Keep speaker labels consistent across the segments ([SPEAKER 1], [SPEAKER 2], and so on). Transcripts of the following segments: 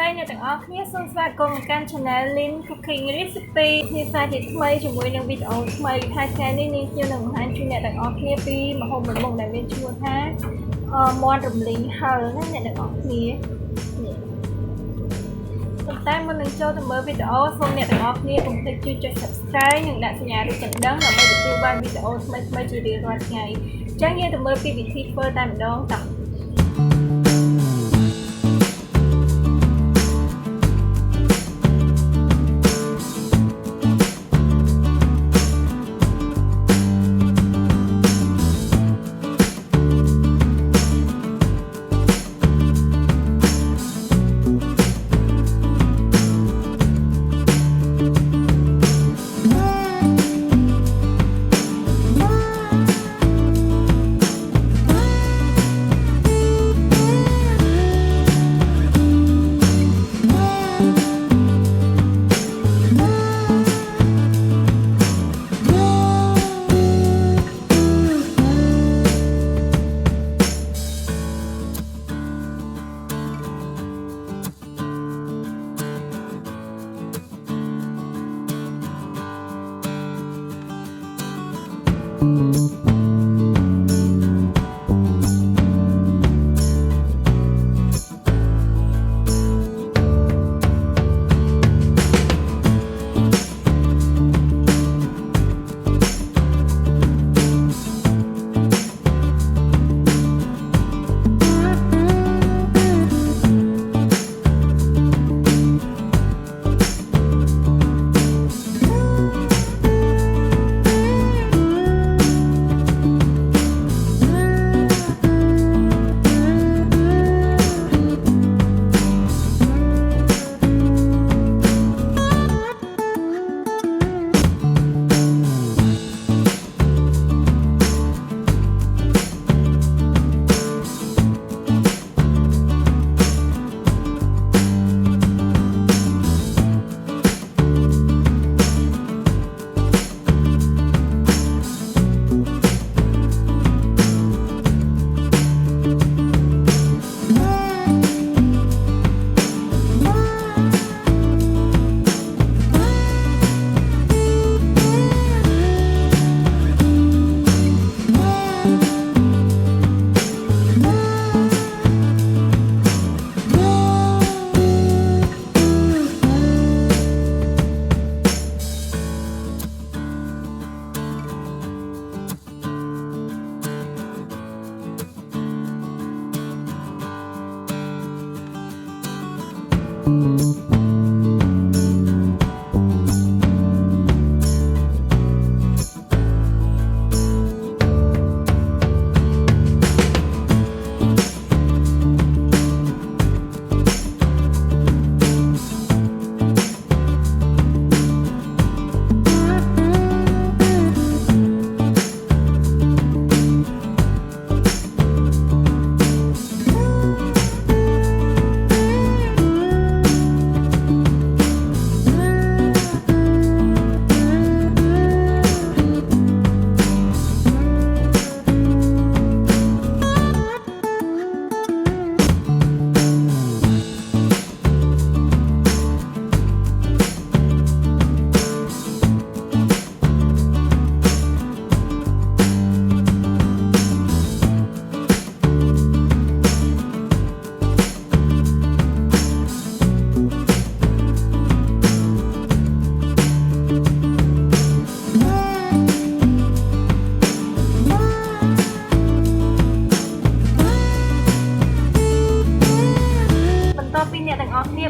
[SPEAKER 1] ดีเนี่ยต่างออกเนี่ยส่งสวัสดิ์กรมการชนะ Lin Cooking Recipe ที่สาธิตថ្មីជាមួយនឹងវីដេអូថ្មីថាថ្ងៃនេះនាងខ្ញុំនឹងបង្ហាញជូនអ្នកទាំងអស់គ្នាពីម្ហូបមួយមុខដែលមានឈ្មោះថាមាន់រំលីងហឹរណាអ្នកទាំងអស់គ្នាប៉ុន្តែមុននឹងចូលទៅមើលវីដេអូសូមអ្នកទាំងអស់គ្នាកុំភ្លេចជួយចុច Subscribe និងដាក់សញ្ញារូបកណ្ដឹងដើម្បីទទួលបានវីដេអូថ្មីៗជារៀងរាល់ថ្ងៃអញ្ចឹងយើងទៅមើលពីវិធីធ្វើតែម្ដងតោះ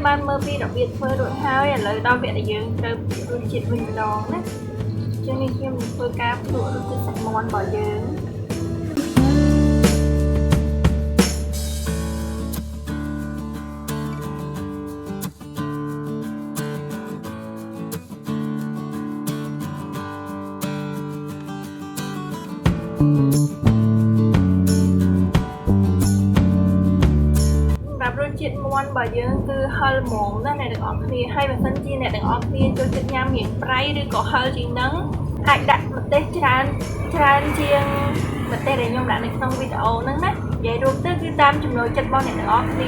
[SPEAKER 1] បានមើលពីរបៀបធ្វើរួចហើយឥឡូវដល់វគ្គដែលយើងត្រូវរសជាតិវិញម្ដងណាអញ្ចឹងនេះខ្ញុំនឹងធ្វើការភ្លក្សរសជាតិសាច់មាន់របស់យើង ជាតិមាន់របស់យើងគឺហឹរហ្មងណាអ្នកទាំងអស់គ្នាហើយបើសិនជាអ្នកទាំងអស់គ្នាចូលចិត្តញ៉ាំរៀងប្រៃឬក៏ហឹរជាងហ្នឹងអាចដាក់ម្ទេសច្រើនជាងម្ទេសដែលខ្ញុំដាក់នៅក្នុងវីដេអូហ្នឹងណានិយាយរួមទៅគឺតាមចំណូលចិត្តរបស់អ្នកទាំងអស់គ្នា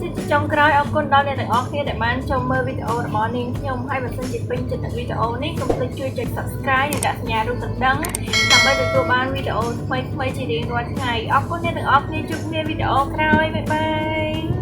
[SPEAKER 1] ជាចុងក្រោយអរគុណដល់អ្នកទាំងអស់គ្នាដែលបានចូលមើលវីដេអូរបស់នាងខ្ញុំហើយបើសិនជាពេញចិត្តនឹងវីដេអូនេះកុំភ្លេចជួយចុច Subscribe និងដាក់សញ្ញារូបកណ្ដឹងដើម្បីទទួលបានវីដេអូថ្មីៗជារៀងរាល់ថ្ងៃអរគុណអ្នកទាំងអស់គ្នាជួបគ្នាវីដេអូក្រោយបាយបាយ